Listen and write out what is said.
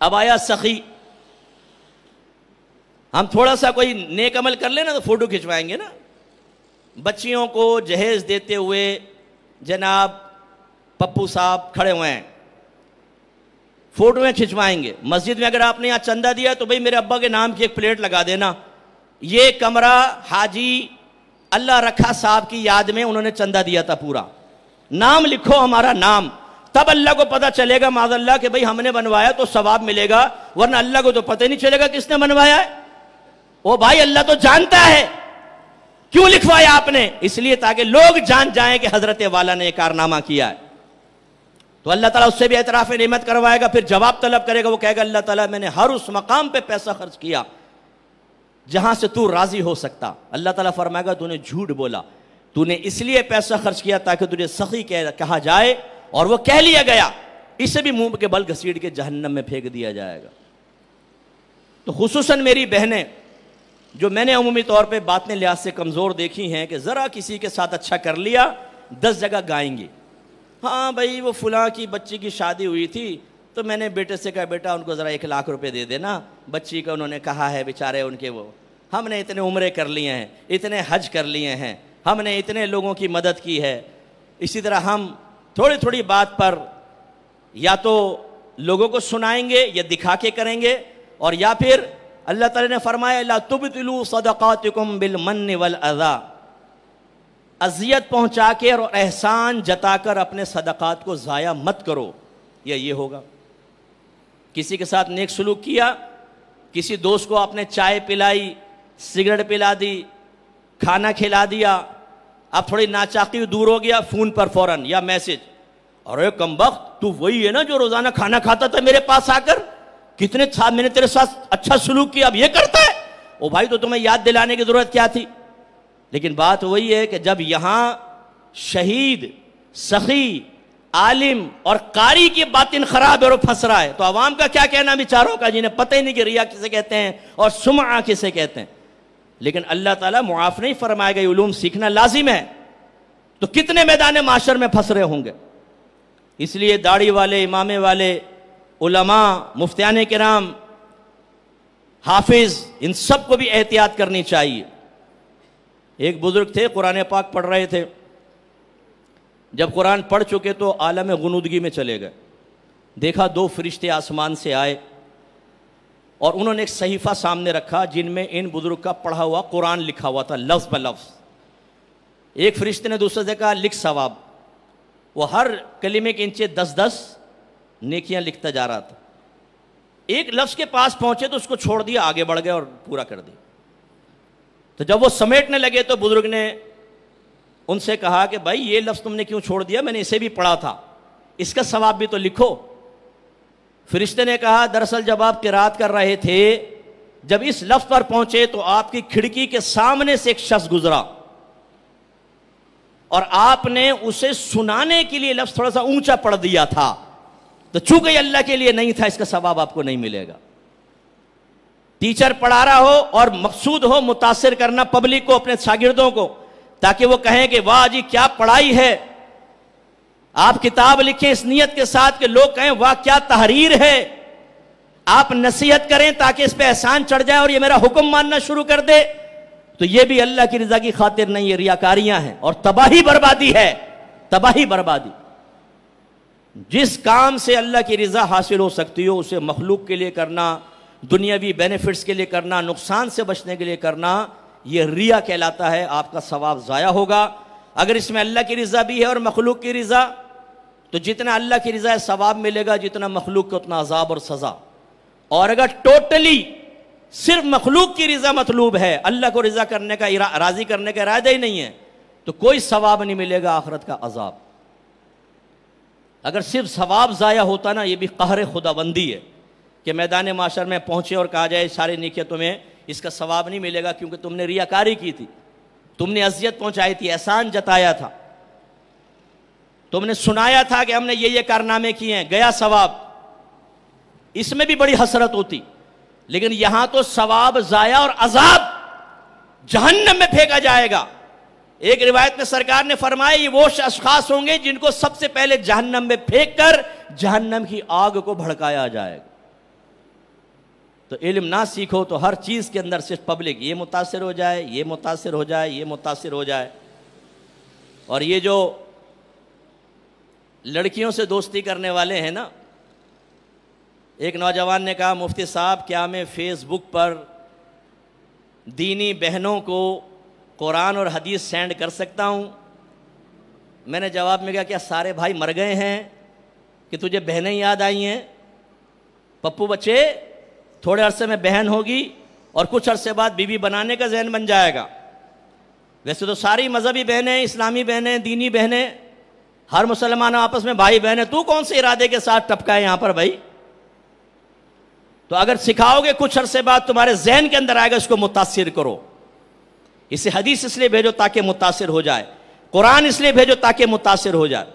اب آیا سخی. ہم تھوڑا سا کوئی نیک عمل کر لیں نا تو فوٹو کھنچوائیں گے نا. بچیوں کو جہیز دیتے ہوئے جناب پپو صاحب کھڑے ہوئے ہیں, فوٹویں کھنچوائیں گے. مسجد میں اگر آپ نے یہاں چندہ دیا تو بھئی میرے ابا کے نام کی ایک پلیٹ لگا دینا. یہ کمرہ حاجی اللہ رکھا صاحب کی یاد میں انہوں نے چندہ دیا تھا, پورا نام لکھو ہمارا نام, تب اللہ کو پتہ چلے گا معاذ اللہ کہ بھئی ہم نے بنوایا تو ثواب ملے گا, ورنہ اللہ کو تو پتہ نہیں چلے گا کس نے بنوایا ہے. او بھائی اللہ تو جانتا ہے, کیوں لکھوایا آپ نے؟ اس لیے تاکہ لوگ جان جائیں کہ حضرت والا نے یہ کارنامہ کیا ہے. تو اللہ تعالیٰ اس سے بھی اعتراف نعمت کروائے گا, پھر جواب طلب کرے گا. وہ کہے گا اللہ تعالیٰ میں نے ہر اس مقام پہ پیسہ خرچ کیا جہاں سے تو راضی ہو سکتا. اللہ تعالیٰ فرمائے گا تو نے جھوٹ بولا, تو نے اس لیے پیسہ خرچ کیا تاکہ تجھے سخی کہا جائے, اور وہ کہہ لیا گیا, اسے بھی منہ کے بل گھسیٹ کے جہنم میں پھینک دیا جائے گا. تو خصوصاً میری بہنیں جو میں نے عمومی طور پہ باتیں لحاظ سے کمزور دیکھی ہیں کہ ذرا کسی کے ساتھ اچھا کر لیا 10 جگہ گائیں گی, ہاں بھائی وہ فلاں کی بچی کی شادی ہوئی تھی تو میں نے بیٹے سے کہا بیٹا ان کو ذرا 1 لاکھ روپے دے دینا, بچی کا انہوں نے کہا ہے بیچارے ان کے, وہ ہم نے اتنے عمرے کر لیے ہیں, اتنے حج کر لیے ہیں, ہم نے اتنے لوگوں کی مدد کی ہے. اسی طرح ہم تھوڑی تھوڑی بات پر یا تو لوگوں کو سنائیں گے یا دکھا کے کریں گے, اور یا پھر اللہ تعالی نے فرمایا لا تبطلوا صدقاتکم بالمن والاذى, اذیت پہنچا کے اور احسان جتا کر اپنے صدقات کو ضائع مت کرو. یہ ہوگا کسی کے ساتھ نیک سلوک کیا, کسی دوست کو آپ نے چائے پلائی, سگریٹ پلا دی, کھانا کھلا دیا, اب تھوڑی ناچاقی دور ہو گیا, فون پر فوراً یا میسج, ارے کمبخت تو وہی ہے نا جو روزانہ کھانا کھاتا تھا میرے پاس آ کر, کتنے میں نے تیرے ساتھ اچھا سلوک کیا, اب یہ کرتا ہے. او بھائی تو تمہیں یاد دلانے کی ضرورت کیا تھی؟ لیکن بات وہی ہے کہ جب یہاں شہید, سخی, عالم اور قاری کی باطن خراب ہے اور پھنس رہا ہے, تو عوام کا کیا کہنا بیچاروں کا, جنہیں پتہ ہی نہیں کہ ریا کسے کہتے ہیں اور سمعہ کسے کہتے ہیں. لیکن اللہ تعالیٰ معاف نہیں فرمائے گا, یہ علوم سیکھنا لازم ہے. تو کتنے میدان معاشر میں پھنس رہے ہوں گے. اس لیے داڑھی والے, امامے والے, علماء, مفتیان کرام, حافظ, ان سب کو بھی احتیاط کرنی چاہیے. ایک بزرگ تھے قرآن پاک پڑھ رہے تھے, جب قرآن پڑھ چکے تو عالم غنودگی میں چلے گئے. دیکھا 2 فرشتے آسمان سے آئے اور انہوں نے ایک صحیفہ سامنے رکھا جن میں ان بزرگ کا پڑھا ہوا قرآن لکھا ہوا تھا لفظ بلفظ. ایک فرشتے نے دوسرے سے کہا لکھ ثواب. وہ ہر کلمے کے نیچے 10-10 نیکیاں لکھتا جا رہا تھا. ایک لفظ کے پاس پہنچے تو اس کو چھوڑ دیا, آگے بڑھ گئے اور پورا کر دیا. تو جب وہ سمیٹنے لگے تو بزرگ نے ان سے کہا کہ بھائی یہ لفظ تم نے کیوں چھوڑ دیا, میں نے اسے بھی پڑھا تھا, اس کا ثواب بھی تو لکھو. فرشتے نے کہا دراصل جب آپ قرات کر رہے تھے, جب اس لفظ پر پہنچے تو آپ کی کھڑکی کے سامنے سے ایک شخص گزرا اور آپ نے اسے سنانے کے لیے لفظ تھوڑا سا اونچا پڑھ دیا تھا, تو چونکہ یہ اللہ کے لیے نہیں تھا, اس کا ثواب آپ کو نہیں ملے گا. ٹیچر پڑھا رہا ہو اور مقصود ہو متاثر کرنا پبلک کو, اپنے شاگردوں کو, تاکہ وہ کہیں کہ واہ جی کیا پڑھائی ہے. آپ کتاب لکھیں اس نیت کے ساتھ کہ لوگ کہیں واہ کیا تحریر ہے. آپ نصیحت کریں تاکہ اس پہ احسان چڑھ جائے اور یہ میرا حکم ماننا شروع کر دے, تو یہ بھی اللہ کی رضا کی خاطر نہیں, یہ ریاکاریاں ہیں اور تباہی بربادی ہے. تباہی بربادی. جس کام سے اللہ کی رضا حاصل ہو سکتی ہو اسے مخلوق کے لیے کرنا, دنیاوی بینیفٹس کے لیے کرنا, نقصان سے بچنے کے لیے کرنا, یہ ریا کہلاتا ہے. آپ کا ثواب ضائع ہوگا. اگر اس میں اللہ کی رضا بھی ہے اور مخلوق کی رضا, تو جتنا اللہ کی رضا ہے ثواب ملے گا, جتنا مخلوق کو اتنا عذاب اور سزا. اور اگر ٹوٹلی صرف مخلوق کی رضا مطلوب ہے, اللہ کو رضا کرنے کا, راضی کرنے کا ارادہ ہی نہیں ہے, تو کوئی ثواب نہیں ملے گا, آخرت کا عذاب. اگر صرف ثواب ضائع ہوتا نا, یہ بھی قہر خداوندی ہے کہ میدان معاشر میں پہنچے اور کہا جائے ساری نیکیاں تمہیں اس کا ثواب نہیں ملے گا کیونکہ تم نے ریاکاری کی تھی, تم نے اذیت پہنچائی تھی, احسان جتایا تھا, تم نے سنایا تھا کہ ہم نے یہ کارنامے کیے ہیں, گیا ثواب. اس میں بھی بڑی حسرت ہوتی. لیکن یہاں تو ثواب ضائع اور عذاب, جہنم میں پھینکا جائے گا. ایک روایت میں سرکار نے فرمایا یہ وہ اشخاص ہوں گے جن کو سب سے پہلے جہنم میں پھینک کر جہنم کی آگ کو بھڑکایا جائے گا. تو علم نہ سیکھو تو ہر چیز کے اندر صرف پبلک یہ متاثر ہو جائے، یہ متاثر ہو جائے، یہ متاثر ہو جائے. اور یہ جو لڑکیوں سے دوستی کرنے والے ہیں نا، ایک نوجوان نے کہا مفتی صاحب کیا میں فیس بک پر دینی بہنوں کو قرآن اور حدیث سینڈ کر سکتا ہوں؟ میں نے جواب میں کہا کیا سارے بھائی مر گئے ہیں کہ تجھے بہنیں یاد آئی ہیں؟ پپو بچے، تھوڑے عرصے میں بہن ہوگی اور کچھ عرصے بعد بیوی بنانے کا ذہن بن جائے گا. ویسے تو ساری مذہبی بہنیں، اسلامی بہنیں، دینی بہنیں، ہر مسلمان آپس میں بھائی بہن ہیں. تو کون سے ارادے کے ساتھ ٹپکا ہے یہاں پر بھائی؟ تو اگر سکھاؤ گے کچھ عرصے بعد تمہارے ذہن کے اندر آئے گا اس کو متاثر کرو. اسے حدیث اس لیے بھیجو تاکہ متاثر ہو جائے، قرآن اس لیے بھیجو تاکہ متاثر ہو جائے.